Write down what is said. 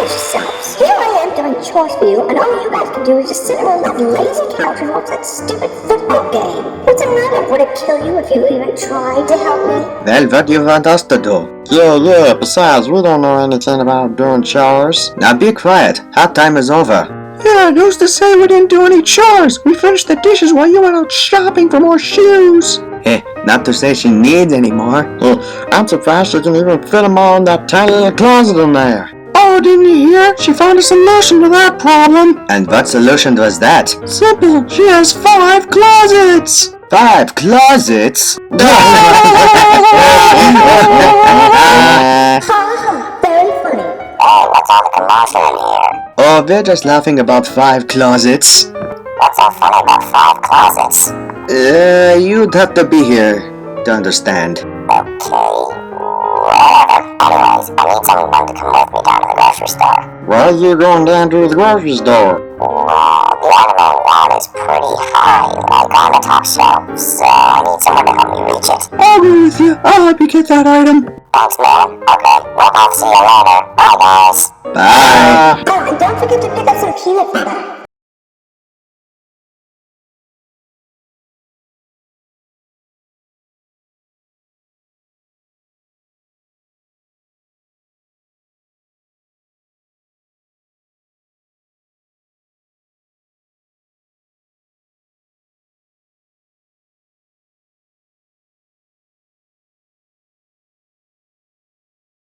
yourselves. Here I am doing chores for you, and all you guys can do is just sit around that lazy couch and watch that stupid football game. What's the matter? Would it kill you if you even tried to help me? Well, what do you want us to do? Yeah, besides, we don't know anything about doing chores. Now be quiet, hot time is over. Yeah, and who's to say we didn't do any chores? We finished the dishes while you went out shopping for more shoes. Hey, not to say she needs any more. I'm surprised she can even fit them all in that tiny little closet in there. Oh, didn't you hear? She found a solution to that problem. And what solution was that? Simple. She has 5 closets. 5 closets? Very funny. Hey, what's all the commotion in here? Oh, we're just laughing about 5 closets. What's so funny about 5 closets? You'd have to be here to understand. Okay, whatever. Anyways, I need someone to come with me down to the grocery store. Why are you going down to the grocery store? Well, the animal line is pretty high, like on the top shelf, so I need someone to help me reach it. I'll go with you. I'll help you get that item. Thanks, man. Okay, well, I'll see you later. Bye, guys. Bye. Oh, and don't forget to pick up some peanut butter.